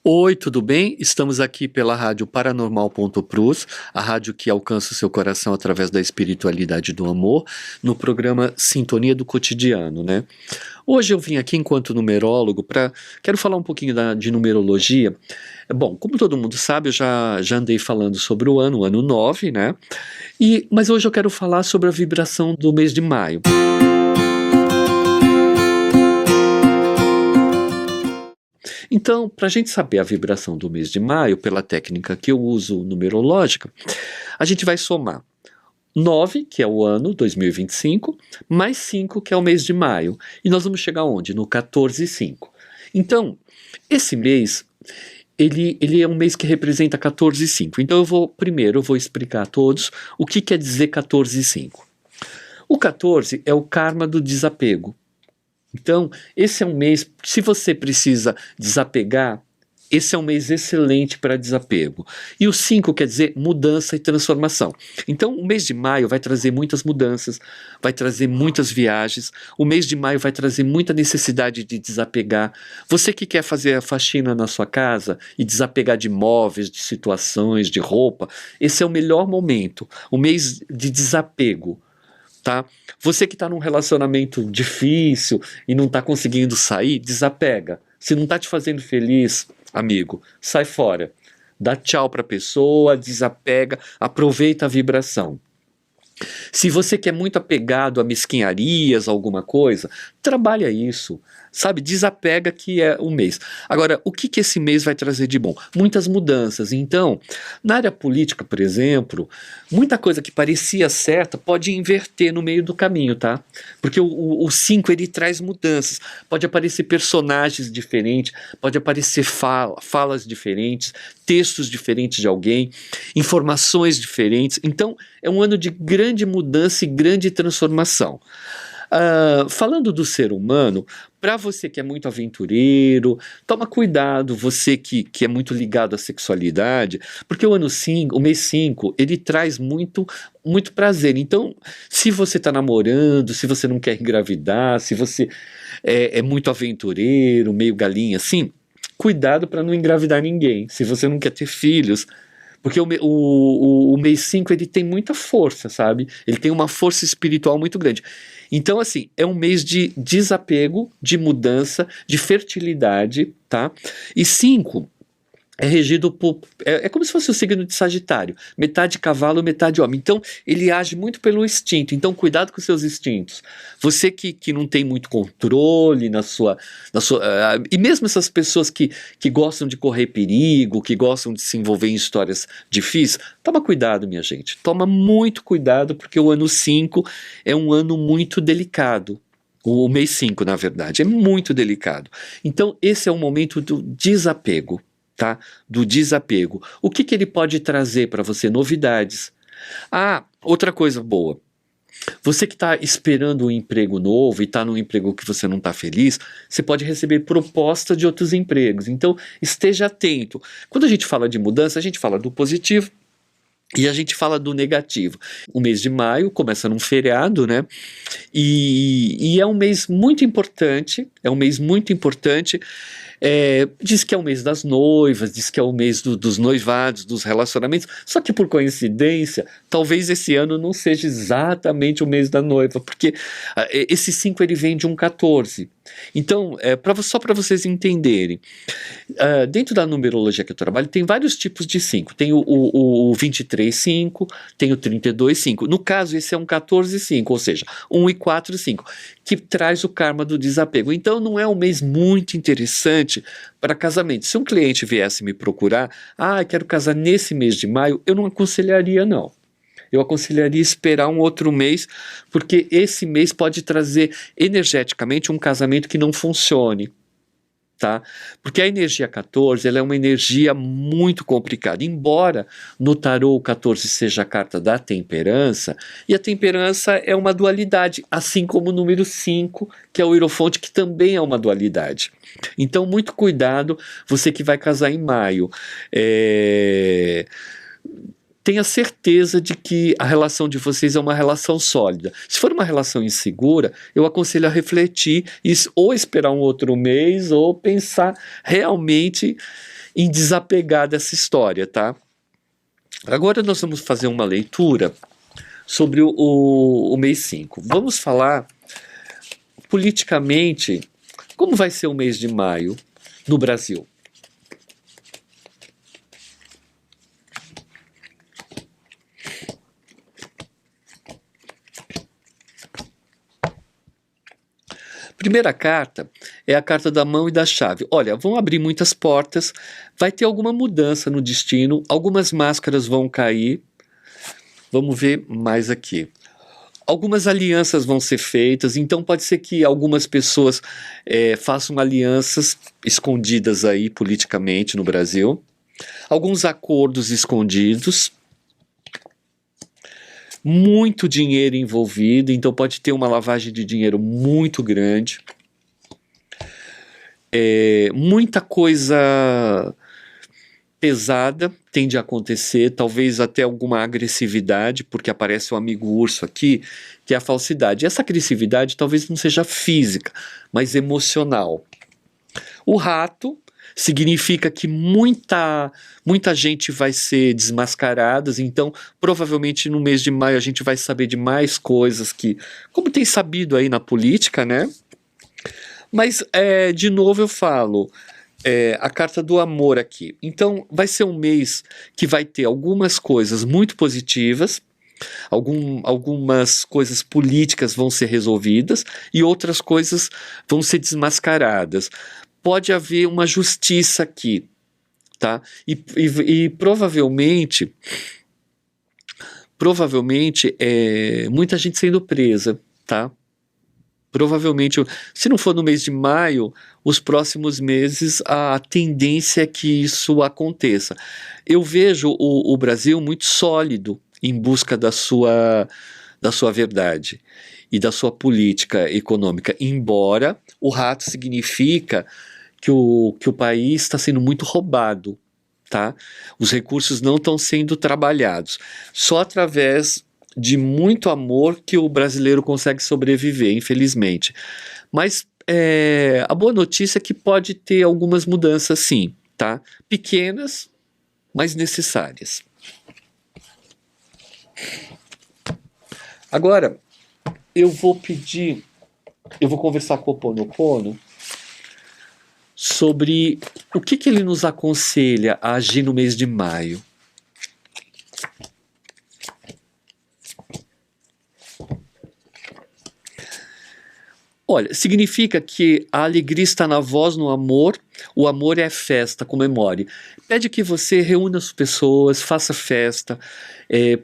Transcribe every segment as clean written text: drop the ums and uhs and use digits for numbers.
Oi, tudo bem? Estamos aqui pela rádio Paranormal.prus, a rádio que alcança o seu coração através da espiritualidade do amor, no programa Sintonia do Cotidiano, né? Hoje eu vim aqui enquanto numerólogo quero falar um pouquinho de numerologia. Bom, como todo mundo sabe, eu já andei falando sobre o ano 9, né? Mas hoje eu quero falar sobre a vibração do mês de maio. Então, para a gente saber a vibração do mês de maio, pela técnica que eu uso numerológica, a gente vai somar 9, que é o ano 2025, mais 5, que é o mês de maio. E nós vamos chegar onde? No 14,5. Então, esse mês, ele é um mês que representa 14,5. Então, primeiro eu vou explicar a todos o que quer dizer 14,5. O 14 é o karma do desapego. Então, esse é um mês, se você precisa desapegar, esse é um mês excelente para desapego. E o 5 quer dizer mudança e transformação. Então, o mês de maio vai trazer muitas mudanças, vai trazer muitas viagens. O mês de maio vai trazer muita necessidade de desapegar. Você que quer fazer a faxina na sua casa e desapegar de móveis, de situações, de roupa, esse é o melhor momento, o mês de desapego. Tá? Você que está num relacionamento difícil e não está conseguindo sair, desapega. Se não está te fazendo feliz, amigo, sai fora. Dá tchau para a pessoa, desapega, aproveita a vibração. Se você quer muito apegado a mesquinharias, alguma coisa, trabalha isso, sabe? Desapega que é o mês. Agora, o que esse mês vai trazer de bom? Muitas mudanças. Então, na área política, por exemplo, muita coisa que parecia certa pode inverter no meio do caminho, tá? Porque o 5, ele traz mudanças. Pode aparecer personagens diferentes, pode aparecer falas diferentes, textos diferentes de alguém, informações diferentes. Então, é um ano de grande mudança e grande transformação. Falando do ser humano, para você que é muito aventureiro, toma cuidado, você que é muito ligado à sexualidade, porque o mês 5, ele traz muito prazer. Então, se você está namorando, se você não quer engravidar, se você é muito aventureiro, meio galinha assim, cuidado para não engravidar ninguém. Se você não quer ter filhos, porque o mês 5 ele tem muita força, sabe? Ele tem uma força espiritual muito grande. Então, assim, é um mês de desapego, de mudança, de fertilidade, tá? E 5 é regido por... É como se fosse o signo de Sagitário. Metade cavalo, metade homem. Então, ele age muito pelo instinto. Então, cuidado com seus instintos. Você que não tem muito controle na sua e mesmo essas pessoas que gostam de correr perigo, que gostam de se envolver em histórias difíceis, toma cuidado, minha gente. Toma muito cuidado, porque o ano 5 é um ano muito delicado. O mês 5, na verdade, é muito delicado. Então, esse é o momento do desapego. Tá? Do desapego. O que ele pode trazer para você? Novidades. Outra coisa boa. Você que está esperando um emprego novo e está num emprego que você não está feliz, você pode receber proposta de outros empregos. Então, esteja atento. Quando a gente fala de mudança, a gente fala do positivo e a gente fala do negativo. O mês de maio começa num feriado, né? E é um mês muito importante. Diz que é o mês das noivas, diz que é o mês dos noivados, dos relacionamentos, só que por coincidência, talvez esse ano não seja exatamente o mês da noiva, porque esse 5 ele vem de um 14. Então, só para vocês entenderem, dentro da numerologia que eu trabalho, tem vários tipos de 5. Tem o 23,5, tem o 32,5. No caso, esse é um 14,5, ou seja, 1 e 4, 5, que traz o karma do desapego. Então, não é um mês muito interessante para casamento. Se um cliente viesse me procurar, quero casar nesse mês de maio, eu não aconselharia, não. Eu aconselharia esperar um outro mês, porque esse mês pode trazer energeticamente um casamento que não funcione. Tá? Porque a energia 14 ela é uma energia muito complicada, embora no tarô o 14 seja a carta da temperança, e a temperança é uma dualidade, assim como o número 5, que é o hierofonte, que também é uma dualidade. Então, muito cuidado, você que vai casar em maio. Tenha certeza de que a relação de vocês é uma relação sólida. Se for uma relação insegura, eu aconselho a refletir, ou esperar um outro mês, ou pensar realmente em desapegar dessa história, tá? Agora nós vamos fazer uma leitura sobre o mês 5. Vamos falar politicamente como vai ser o mês de maio no Brasil. Primeira carta é a carta da mão e da chave. Olha, vão abrir muitas portas, vai ter alguma mudança no destino, algumas máscaras vão cair. Vamos ver mais aqui. Algumas alianças vão ser feitas, então pode ser que algumas pessoas façam alianças escondidas aí politicamente no Brasil. Alguns acordos escondidos. Muito dinheiro envolvido, então pode ter uma lavagem de dinheiro muito grande. Muita coisa pesada tende a acontecer, talvez até alguma agressividade, porque aparece o amigo urso aqui, que é a falsidade. Essa agressividade talvez não seja física, mas emocional. O rato significa que muita gente vai ser desmascarada, então provavelmente no mês de maio a gente vai saber de mais coisas que, como tem sabido aí na política, né? Mas, de novo eu falo, a carta do amor aqui. Então vai ser um mês que vai ter algumas coisas muito positivas, algumas coisas políticas vão ser resolvidas e outras coisas vão ser desmascaradas. Pode haver uma justiça aqui, tá? E provavelmente muita gente sendo presa, tá? Provavelmente, se não for no mês de maio, os próximos meses, a tendência é que isso aconteça. Eu vejo o Brasil muito sólido em busca da sua verdade e da sua política econômica, embora o rato significa que o país está sendo muito roubado, tá? Os recursos não estão sendo trabalhados. Só através de muito amor que o brasileiro consegue sobreviver, infelizmente. Mas a boa notícia é que pode ter algumas mudanças sim, tá? Pequenas, mas necessárias. Agora, eu vou conversar com o Ho'oponopono sobre o que ele nos aconselha a agir no mês de maio. Olha, significa que a alegria está na voz, no amor, o amor é festa, comemore. Pede que você reúna as pessoas, faça festa,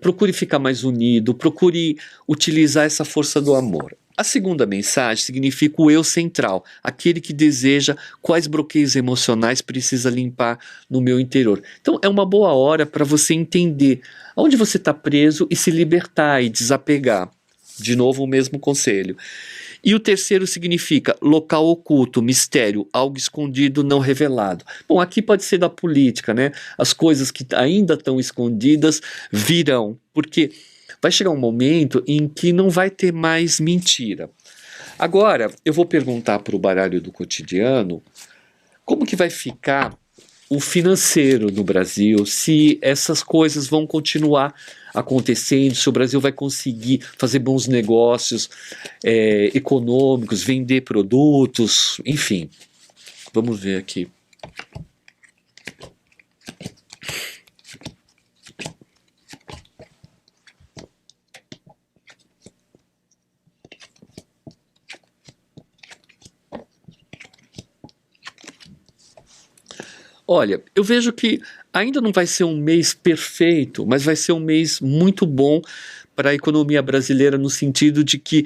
procure ficar mais unido, procure utilizar essa força do amor. A segunda mensagem significa o eu central, aquele que deseja quais bloqueios emocionais precisa limpar no meu interior. Então é uma boa hora para você entender onde você está preso e se libertar e desapegar. De novo o mesmo conselho. E o terceiro significa local oculto, mistério, algo escondido, não revelado. Bom, aqui pode ser da política, né? As coisas que ainda estão escondidas virão, porque vai chegar um momento em que não vai ter mais mentira. Agora, eu vou perguntar para o baralho do cotidiano como que vai ficar o financeiro no Brasil, se essas coisas vão continuar acontecendo, se o Brasil vai conseguir fazer bons negócios econômicos, vender produtos, enfim. Vamos ver aqui. Olha, eu vejo que ainda não vai ser um mês perfeito, mas vai ser um mês muito bom para a economia brasileira no sentido de que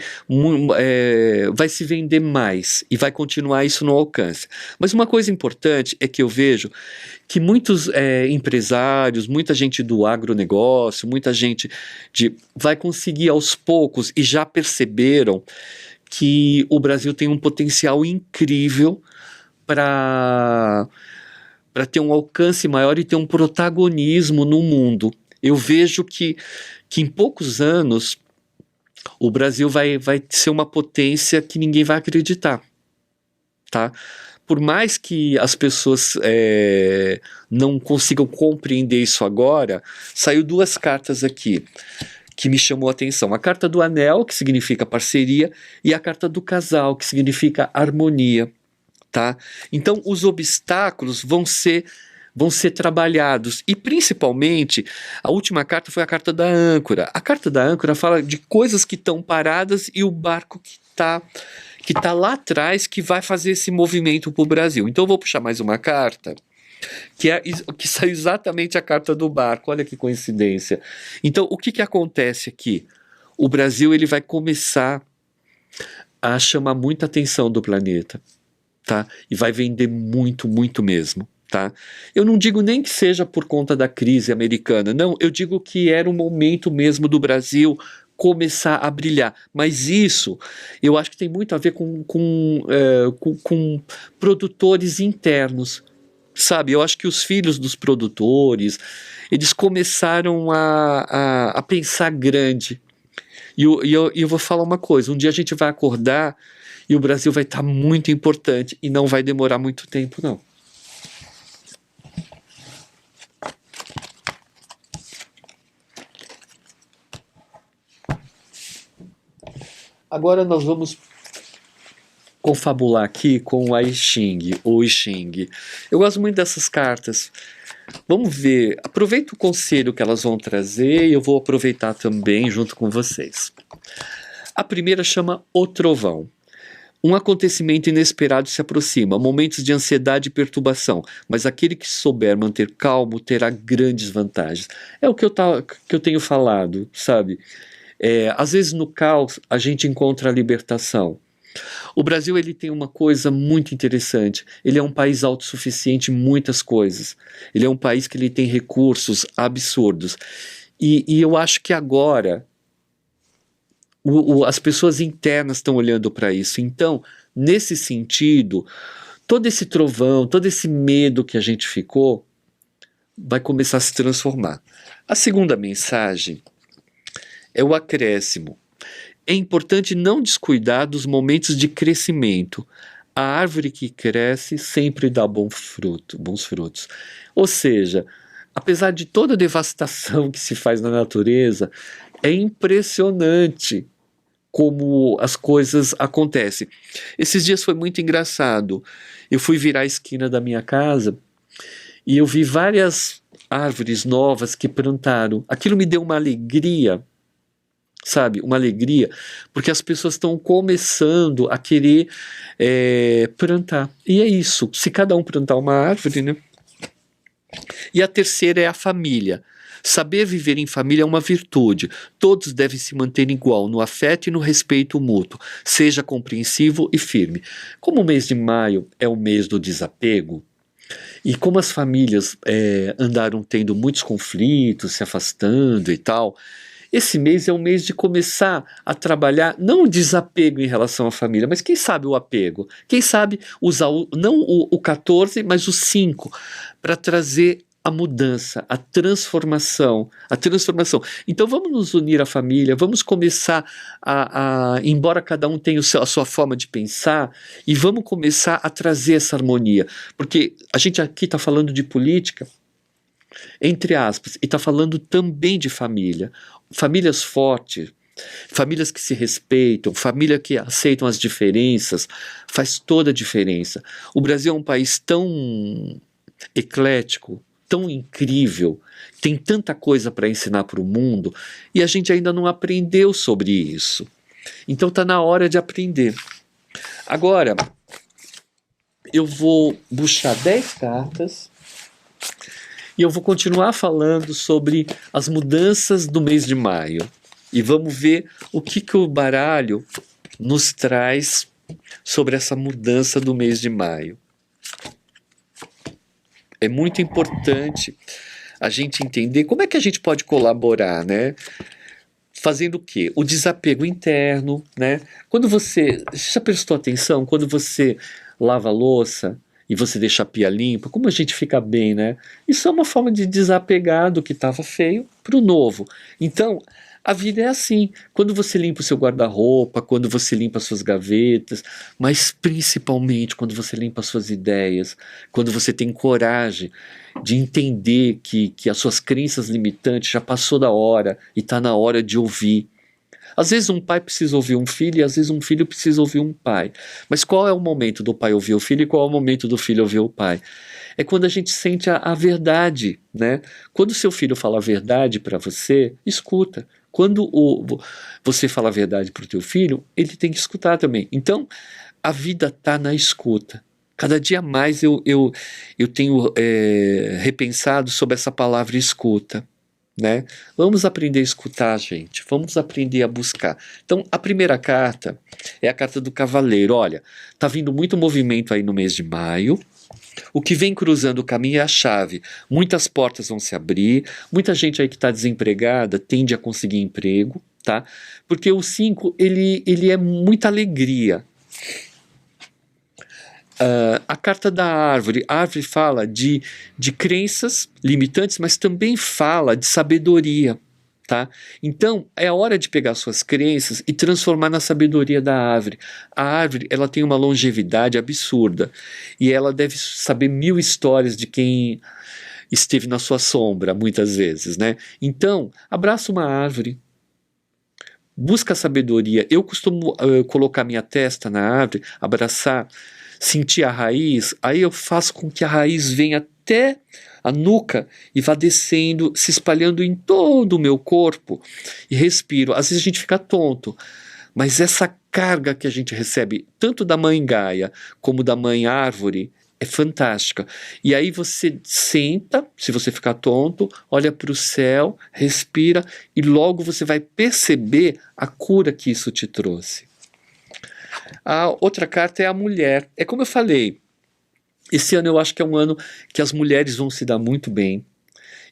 vai se vender mais e vai continuar isso no alcance. Mas uma coisa importante é que eu vejo que muitos empresários, muita gente do agronegócio, muita gente vai conseguir aos poucos e já perceberam que o Brasil tem um potencial incrível para ter um alcance maior e ter um protagonismo no mundo. Eu vejo que em poucos anos o Brasil vai ser uma potência que ninguém vai acreditar, tá? por mais que as pessoas não consigam compreender isso agora, saiu duas cartas aqui que me chamou a atenção. A carta do anel, que significa parceria, e a carta do casal, que significa harmonia. Tá? Então, os obstáculos vão ser trabalhados, e principalmente a última carta foi a carta da âncora. A carta da âncora fala de coisas que estão paradas e o barco que tá lá atrás que vai fazer esse movimento para o Brasil. Então eu vou puxar mais uma carta que saiu exatamente a carta do barco. Olha que coincidência. Então o que acontece aqui? O Brasil ele vai começar a chamar muita atenção do planeta, tá? E vai vender muito, muito mesmo. Tá? Eu não digo nem que seja por conta da crise americana, não, eu digo que era o momento mesmo do Brasil começar a brilhar, mas isso eu acho que tem muito a ver com produtores internos, sabe? Eu acho que os filhos dos produtores, eles começaram a pensar grande, e eu vou falar uma coisa, um dia a gente vai acordar e o Brasil vai estar muito importante, e não vai demorar muito tempo não. Agora nós vamos confabular aqui com o I Ching, ou I Ching. Eu gosto muito dessas cartas. Vamos ver, aproveita o conselho que elas vão trazer e eu vou aproveitar também junto com vocês. A primeira chama O Trovão. Um acontecimento inesperado se aproxima, momentos de ansiedade e perturbação, mas aquele que souber manter calmo terá grandes vantagens. É o que eu tenho falado, sabe? Às vezes no caos a gente encontra a libertação. O Brasil ele tem uma coisa muito interessante, ele é um país autossuficiente em muitas coisas, ele é um país que ele tem recursos absurdos, e eu acho que agora as pessoas internas estão olhando para isso. Então, nesse sentido, todo esse trovão, todo esse medo que a gente ficou vai começar a se transformar. A segunda mensagem é o acréscimo. É importante não descuidar dos momentos de crescimento. A árvore que cresce sempre dá bons frutos. Ou seja, apesar de toda a devastação que se faz na natureza, é impressionante como as coisas acontecem. Esses dias foi muito engraçado. Eu fui virar a esquina da minha casa e eu vi várias árvores novas que plantaram. Aquilo me deu uma alegria, sabe, uma alegria, porque as pessoas estão começando a querer plantar, e é isso, se cada um plantar uma árvore, né? E a terceira é a família. Saber viver em família é uma virtude, todos devem se manter igual no afeto e no respeito mútuo, seja compreensivo e firme. Como o mês de maio é o mês do desapego, e como as famílias andaram tendo muitos conflitos, se afastando e tal, esse mês é um mês de começar a trabalhar, não o desapego em relação à família, mas quem sabe o apego. Quem sabe usar não o 14, mas o 5, para trazer a mudança, a transformação. Então vamos nos unir à família, vamos começar embora cada um tenha a sua forma de pensar, e vamos começar a trazer essa harmonia. Porque a gente aqui está falando de política, entre aspas, e está falando também de família. Famílias fortes, famílias que se respeitam, família que aceitam as diferenças, faz toda a diferença. O Brasil é um país tão eclético, tão incrível, tem tanta coisa para ensinar para o mundo, e a gente ainda não aprendeu sobre isso. Então está na hora de aprender. Agora, eu vou puxar 10 cartas, e eu vou continuar falando sobre as mudanças do mês de maio. E vamos ver o que o baralho nos traz sobre essa mudança do mês de maio. É muito importante a gente entender como é que a gente pode colaborar, né? Fazendo o quê? O desapego interno, né? Quando você já prestou atenção, quando você lava a louça e você deixa a pia limpa, como a gente fica bem, né? Isso é uma forma de desapegar do que estava feio para o novo. Então, A vida é assim, quando você limpa o seu guarda-roupa, quando você limpa as suas gavetas, mas principalmente quando você limpa as suas ideias, quando você tem coragem de entender que as suas crenças limitantes já passou da hora e está na hora de ouvir. Às vezes um pai precisa ouvir um filho e às vezes um filho precisa ouvir um pai. Mas qual é o momento do pai ouvir o filho e qual é o momento do filho ouvir o pai? É quando a gente sente a verdade, né? Quando o seu filho fala a verdade para você, escuta. Quando você fala a verdade para o teu filho, ele tem que escutar também. Então, a vida está na escuta. Cada dia mais eu tenho repensado sobre essa palavra escuta. Né? Vamos aprender a escutar, gente. Vamos aprender a buscar. Então, a primeira carta é a carta do cavaleiro. Olha, tá vindo muito movimento aí no mês de maio. O que vem cruzando o caminho é a chave. Muitas portas vão se abrir. Muita gente aí que está desempregada tende a conseguir emprego, tá? Porque o 5, ele é muita alegria. A carta da árvore. A árvore fala de crenças limitantes, mas também fala de sabedoria. Tá? Então, é a hora de pegar suas crenças e transformar na sabedoria da árvore. A árvore, ela tem uma longevidade absurda e ela deve saber 1000 histórias de quem esteve na sua sombra, muitas vezes, né? Então, abraça uma árvore, busca sabedoria. Eu costumo colocar minha testa na árvore, abraçar, sentir a raiz, aí eu faço com que a raiz venha até a nuca e vá descendo, se espalhando em todo o meu corpo e respiro. Às vezes a gente fica tonto, mas essa carga que a gente recebe, tanto da mãe Gaia como da mãe árvore, é fantástica. E aí você senta, se você ficar tonto, olha para o céu, respira e logo você vai perceber a cura que isso te trouxe. A outra carta é a mulher. É como eu falei, esse ano eu acho que é um ano que as mulheres vão se dar muito bem.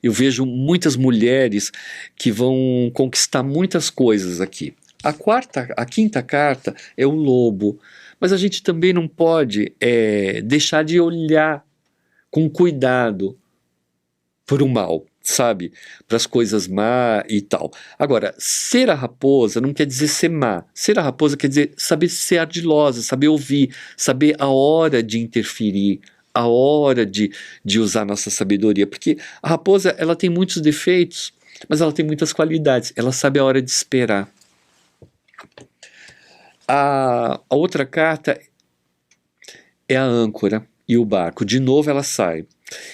Eu vejo muitas mulheres que vão conquistar muitas coisas aqui. A quinta carta é o lobo. Mas a gente também não pode deixar de olhar com cuidado para o mal, sabe? Para as coisas má e tal. Agora, ser a raposa não quer dizer ser má. Ser a raposa quer dizer saber ser ardilosa, saber ouvir, saber a hora de interferir, a hora de usar nossa sabedoria. Porque a raposa, ela tem muitos defeitos, mas ela tem muitas qualidades. Ela sabe a hora de esperar. A outra carta é a âncora e o barco. De novo ela sai.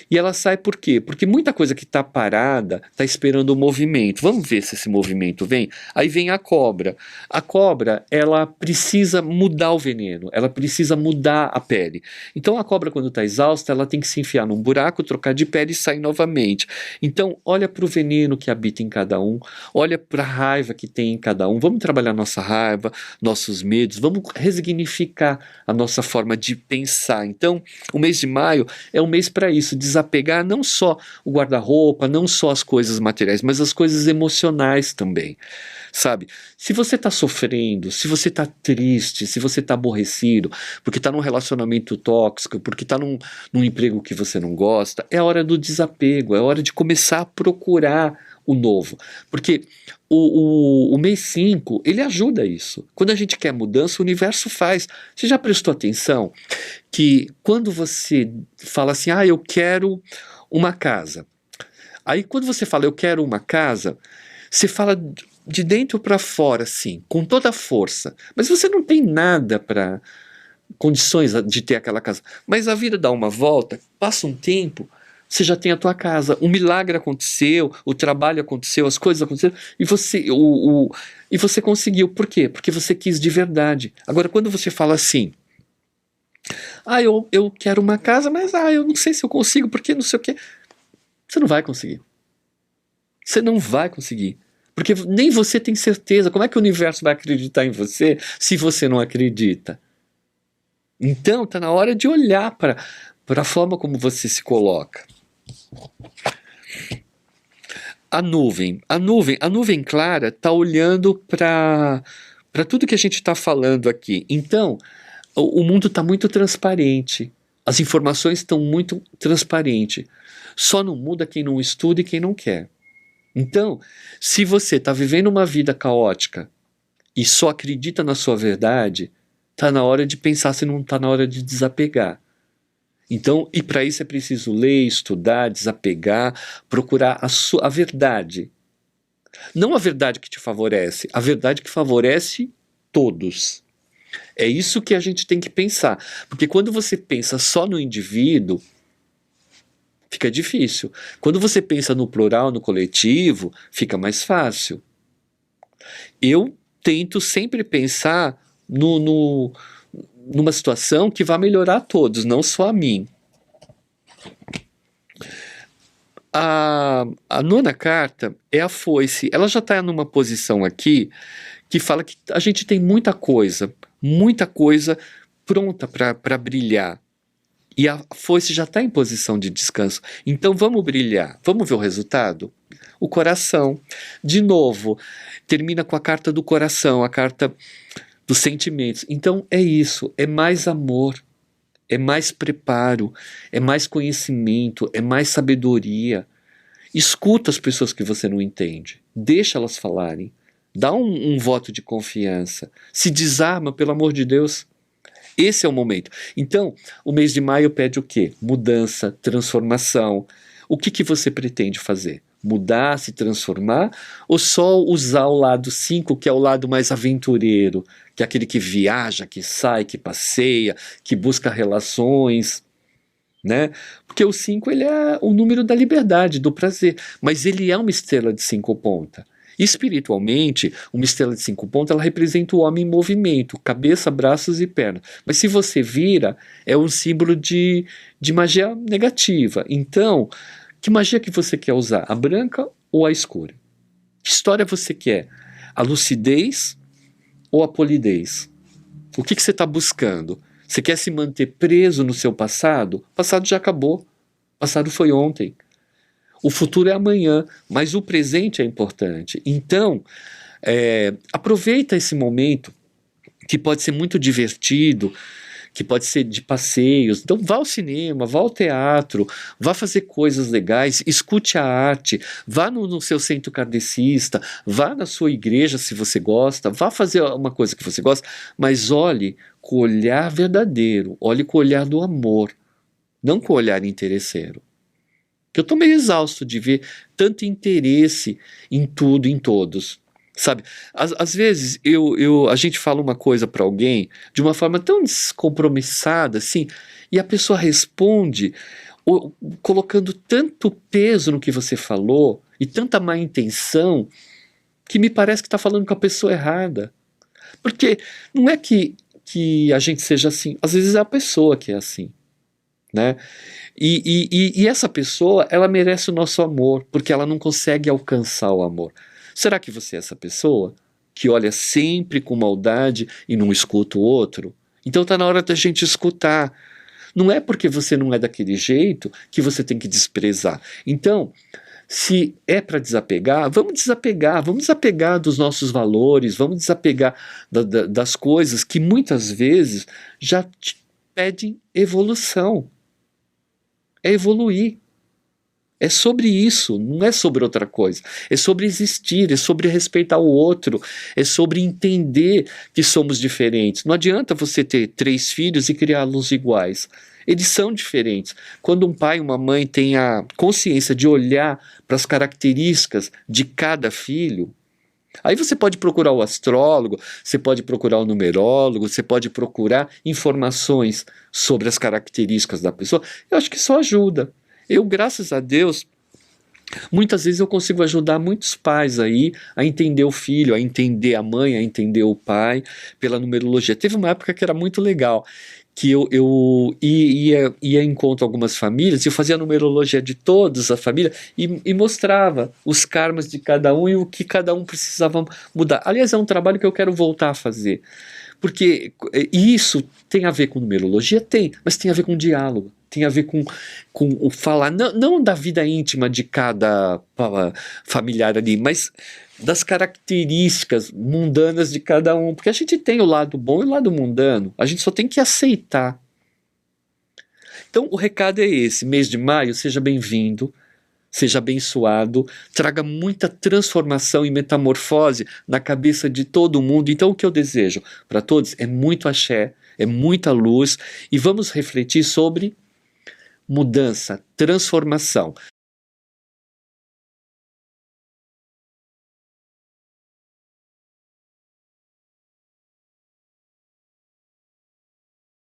E ela sai por quê? Porque muita coisa que está parada está esperando o movimento. Vamos ver se esse movimento vem? Aí vem a cobra. A cobra, ela precisa mudar o veneno, ela precisa mudar a pele. Então a cobra, quando está exausta, ela tem que se enfiar num buraco, trocar de pele e sair novamente. Então olha para o veneno que habita em cada um, olha para a raiva que tem em cada um. Vamos trabalhar nossa raiva, nossos medos, vamos resignificar a nossa forma de pensar. Então o mês de maio é um mês para isso, desapegar não só o guarda-roupa, não só as coisas materiais, mas as coisas emocionais também, sabe? Se você está sofrendo, se você está triste, se você está aborrecido, porque está num relacionamento tóxico, porque está num emprego que você não gosta, é hora do desapego, é hora de começar a procurar o novo, porque o mês 5, ele ajuda isso. Quando a gente quer mudança, o universo faz. Você já prestou atenção que quando você fala assim, eu quero uma casa. Aí quando você fala, eu quero uma casa, você fala de dentro para fora, assim, com toda a força. Mas você não tem nada para condições de ter aquela casa. Mas a vida dá uma volta, passa um tempo, você já tem a tua casa, o milagre aconteceu, o trabalho aconteceu, as coisas aconteceram, e você conseguiu. Por quê? Porque você quis de verdade. Agora, quando você fala assim, eu quero uma casa, mas eu não sei se eu consigo, porque não sei o quê, você não vai conseguir. Você não vai conseguir. Porque nem você tem certeza. Como é que o universo vai acreditar em você se você não acredita? Então, está na hora de olhar para a forma como você se coloca. A nuvem clara está olhando para tudo que a gente está falando aqui. Então, o mundo está muito transparente. As informações estão muito transparentes. Só não muda quem não estuda e quem não quer. Então, se você está vivendo uma vida caótica e só acredita na sua verdade, está na hora de pensar se não está na hora de desapegar. Então, e para isso é preciso ler, estudar, desapegar, procurar a verdade. Não a verdade que te favorece, a verdade que favorece todos. É isso que a gente tem que pensar. Porque quando você pensa só no indivíduo, fica difícil. Quando você pensa no plural, no coletivo, fica mais fácil. Eu tento sempre pensar numa situação que vai melhorar a todos, não só a mim. A nona carta é a foice. Ela já está numa posição aqui que fala que a gente tem muita coisa pronta para brilhar. E a foice já está em posição de descanso. Então vamos brilhar. Vamos ver o resultado? O coração. De novo, termina com a carta do coração, a carta dos sentimentos. Então é isso, é mais amor, é mais preparo, é mais conhecimento, é mais sabedoria. Escuta as pessoas que você não entende. Deixa elas falarem. Dá um voto de confiança. Se desarma, pelo amor de Deus. Esse é o momento. Então, o mês de maio pede o quê? Mudança, transformação. O que você pretende fazer? Mudar, se transformar? Ou só usar o lado 5, que é o lado mais aventureiro, que é aquele que viaja, que sai, que passeia, que busca relações, né? Porque o 5 ele é o número da liberdade, do prazer, mas ele é uma estrela de 5 pontas. Espiritualmente, uma estrela de 5 pontas, ela representa o homem em movimento, cabeça, braços e pernas. Mas se você vira, é um símbolo de magia negativa. Então, que magia que você quer usar? A branca ou a escura? Que história você quer? A lucidez ou a polidez? O que você está buscando? Você quer se manter preso no seu passado? O passado já acabou. O passado foi ontem. O futuro é amanhã, mas o presente é importante. Então, aproveita esse momento, que pode ser muito divertido, que pode ser de passeios. Então vá ao cinema, vá ao teatro, vá fazer coisas legais, escute a arte, vá no seu centro kardecista, vá na sua igreja se você gosta, vá fazer uma coisa que você gosta, mas olhe com o olhar verdadeiro, olhe com o olhar do amor, não com o olhar interesseiro. Eu estou meio exausto de ver tanto interesse em tudo, em todos. Sabe, às vezes a gente fala uma coisa para alguém de uma forma tão descompromissada assim, e a pessoa responde colocando tanto peso no que você falou e tanta má intenção que me parece que está falando com a pessoa errada. Porque não é que a gente seja assim, às vezes é a pessoa que é assim, né? E essa pessoa, ela merece o nosso amor, porque ela não consegue alcançar o amor. Será que você é essa pessoa que olha sempre com maldade e não escuta o outro? Então está na hora da gente escutar. Não é porque você não é daquele jeito que você tem que desprezar. Então, se é para desapegar, vamos desapegar dos nossos valores, vamos desapegar das coisas que muitas vezes já te pedem evolução. É evoluir. É sobre isso, não é sobre outra coisa. É sobre existir, é sobre respeitar o outro, é sobre entender que somos diferentes. Não adianta você ter 3 filhos e criá-los iguais. Eles são diferentes. Quando um pai e uma mãe têm a consciência de olhar para as características de cada filho, aí você pode procurar o astrólogo, você pode procurar o numerólogo, você pode procurar informações sobre as características da pessoa. Eu acho que isso ajuda. Eu, graças a Deus, muitas vezes eu consigo ajudar muitos pais aí a entender o filho, a entender a mãe, a entender o pai pela numerologia. Teve uma época que era muito legal, que eu ia em encontro a algumas famílias, eu fazia a numerologia de todas as famílias e mostrava os karmas de cada um e o que cada um precisava mudar. Aliás, é um trabalho que eu quero voltar a fazer, porque isso tem a ver com numerologia? Tem, mas tem a ver com diálogo. Tem a ver com o falar, não da vida íntima de cada familiar ali, mas das características mundanas de cada um. Porque a gente tem o lado bom e o lado mundano. A gente só tem que aceitar. Então o recado é esse. Mês de maio, seja bem-vindo. seja abençoado, traga muita transformação e metamorfose na cabeça de todo mundo. Então o que eu desejo para todos é muito axé, é muita luz, e vamos refletir sobre mudança, transformação.